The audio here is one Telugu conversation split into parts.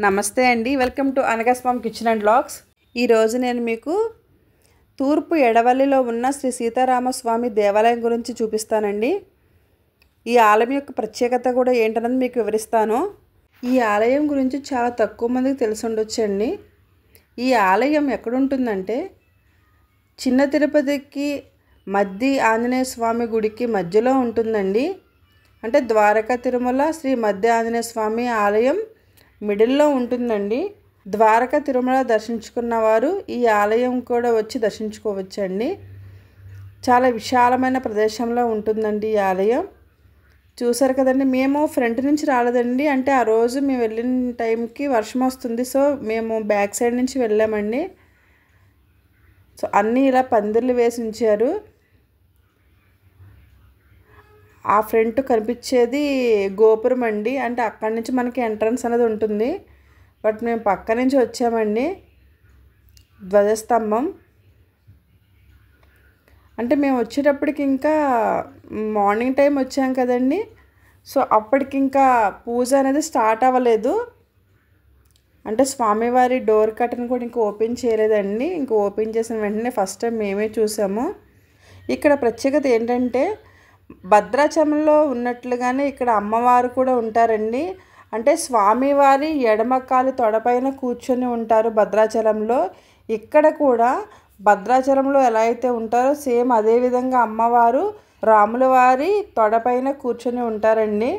నమస్తే అండి, welcome to Anagaswami kitchen and vlogs. ఈరోజు నేను మీకు తూర్పు ఎడవల్లిలో ఉన్న శ్రీ సీతారామస్వామి దేవాలయం గురించి చూపిస్తానండి. ఈ ఆలయం యొక్క ప్రత్యేకత కూడా ఏంటన్నది మీకు వివరిస్తాను. ఈ ఆలయం గురించి చాలా తక్కువ మందికి తెలిసి ఉండొచ్చండి. ఈ ఆలయం ఎక్కడుంటుందంటే చిన్న తిరుపతికి మద్ది ఆంజనేయ స్వామి గుడికి మధ్యలో ఉంటుందండి. అంటే ద్వారకా తిరుమల శ్రీ మద్ది ఆంజనేయ స్వామి ఆలయం మిడిల్లో ఉంటుందండి. ద్వారకా తిరుమల దర్శించుకున్న వారు ఈ ఆలయం కూడా వచ్చి దర్శించుకోవచ్చండి. చాలా విశాలమైన ప్రదేశంలో ఉంటుందండి ఈ ఆలయం. చూసారు కదండి, మేము ఫ్రంట్ నుంచి రాలేదండి. అంటే ఆ రోజు మేము వెళ్ళిన టైంకి వర్షం వస్తుంది, సో మేము బ్యాక్ సైడ్ నుంచి వెళ్ళామండి. సో అన్నీ ఇలా పందిర్లు వేసి ఉంచారు. ఆ ఫ్రంట్ కనిపించేది గోపురం అండి. అంటే అక్కడి నుంచి మనకి ఎంట్రన్స్ అనేది ఉంటుంది. బట్ మేము పక్క నుంచి వచ్చామండి. ధ్వజస్తంభం అంటే మేము వచ్చేటప్పటికి ఇంకా మార్నింగ్ టైం వచ్చాం కదండి. సో అప్పటికి ఇంకా పూజ అనేది స్టార్ట్ అవ్వలేదు. అంటే స్వామివారి డోర్ కర్టెన్ కూడా ఇంకా ఓపెన్ చేయలేదండి. ఇంకా ఓపెన్ చేసిన వెంటనే ఫస్ట్ టైం మేమే చూసాము. ఇక్కడ ప్రత్యేకత ఏంటంటే భద్రాచలంలో ఉన్నట్లుగానే ఇక్కడ అమ్మవారు కూడా ఉంటారండి. అంటే స్వామివారి ఎడమకాలి తొడపైన కూర్చొని ఉంటారు భద్రాచలంలో. ఇక్కడ కూడా భద్రాచలంలో ఎలా అయితే ఉంటారో సేమ్ అదేవిధంగా అమ్మవారు రాముల వారి తొడపైన కూర్చొని ఉంటారండి.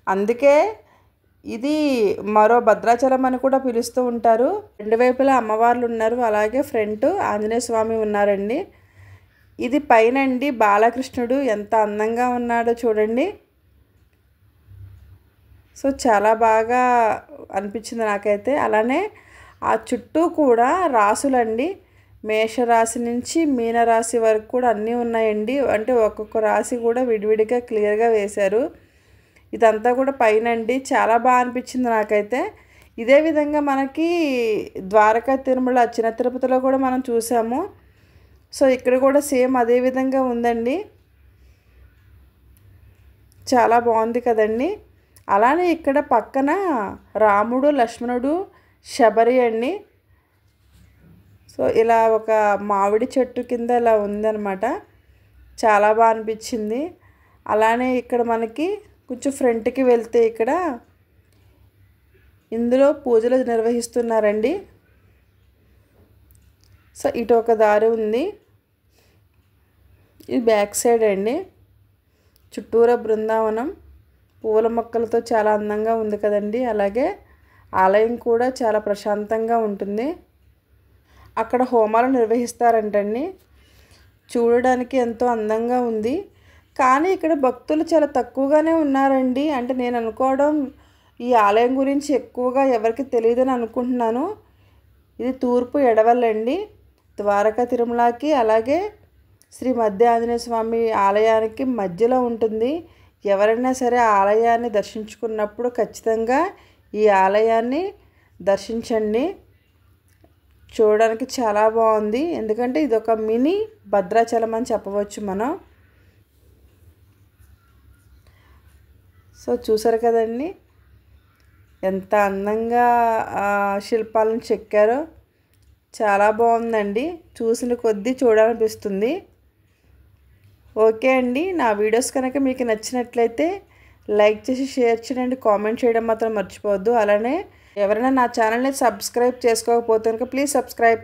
అందుకే ఇది మరో భద్రాచలం అని కూడా పిలుస్తూ ఉంటారు. రెండు వైపులా అమ్మవార్లు ఉన్నారు, అలాగే ఫ్రంట్ ఆంజనేయ స్వామి ఉన్నారండి. ఇది పైనండి బాలకృష్ణుడు ఎంత అందంగా ఉన్నాడో చూడండి. సో చాలా బాగా అనిపించింది నాకైతే. అలానే ఆ చుట్టూ కూడా రాసులండి, మేషరాశి నుంచి మీనరాశి వరకు కూడా అన్నీ ఉన్నాయండి. అంటే ఒక్కొక్క రాశి కూడా విడివిడిగా క్లియర్గా వేశారు. ఇదంతా కూడా పైనండి, చాలా బాగా అనిపించింది నాకైతే. ఇదే విధంగా మనకి ద్వారకా తిరుమల చిన్న తిరుపతిలో కూడా మనం చూసాము. సో ఇక్కడ కూడా సేమ్ అదే విధంగా ఉందండి. చాలా బాగుంది కదండి. అలానే ఇక్కడ పక్కన రాముడు లక్ష్మణుడు శబరి అండి. సో ఇలా ఒక మామిడి చెట్టు కింద ఇలా ఉందన్నమాట. చాలా బాగా అనిపించింది. అలానే ఇక్కడ మనకి కొంచెం ఫ్రంట్కి వెళ్తే ఇక్కడ ఇందులో పూజలు నిర్వహిస్తున్నారండి. సో ఇటు ఒక దారి ఉంది, ఇది బ్యాక్ సైడ్ అండి. చుట్టూరా బృందావనం పూల మొక్కలతో చాలా అందంగా ఉంది కదండి. అలాగే ఆలయం కూడా చాలా ప్రశాంతంగా ఉంటుంది. అక్కడ హోమాలు నిర్వహిస్తారంటండి. చూడడానికి ఎంతో అందంగా ఉంది. కానీ ఇక్కడ భక్తులు చాలా తక్కువగానే ఉన్నారండి. అంటే నేను అనుకోవడం ఈ ఆలయం గురించి ఎక్కువగా ఎవరికి తెలియదని అనుకుంటున్నాను. ఇది తూర్పు ఎడవల్లండి, ద్వారకా తిరుమలకి అలాగే శ్రీ మద్ది ఆంజనేయ స్వామి ఆలయానికి మధ్యలో ఉంటుంది. ఎవరైనా సరే ఆలయాన్ని దర్శించుకున్నప్పుడు ఖచ్చితంగా ఈ ఆలయాన్ని దర్శించండి. చూడడానికి చాలా బాగుంది. ఎందుకంటే ఇది ఒక మినీ భద్రాచలం అని చెప్పవచ్చు మనం. సో చూసారు కదండి ఎంత అందంగా శిల్పాలను చెక్కారో. చాలా బాగుందండి, చూసిన కొద్దీ చూడాలనిపిస్తుంది. ఓకే అండి, నా వీడియోస్ కనుక మీకు నచ్చినట్లయితే లైక్ చేసి షేర్ చేయండి, కామెంట్ చేయడం మాత్రం మర్చిపోవద్దు. అలానే ఎవరైనా నా ఛానల్ని సబ్స్క్రైబ్ చేసుకోకపోతే కనుక ప్లీజ్ సబ్స్క్రైబ్.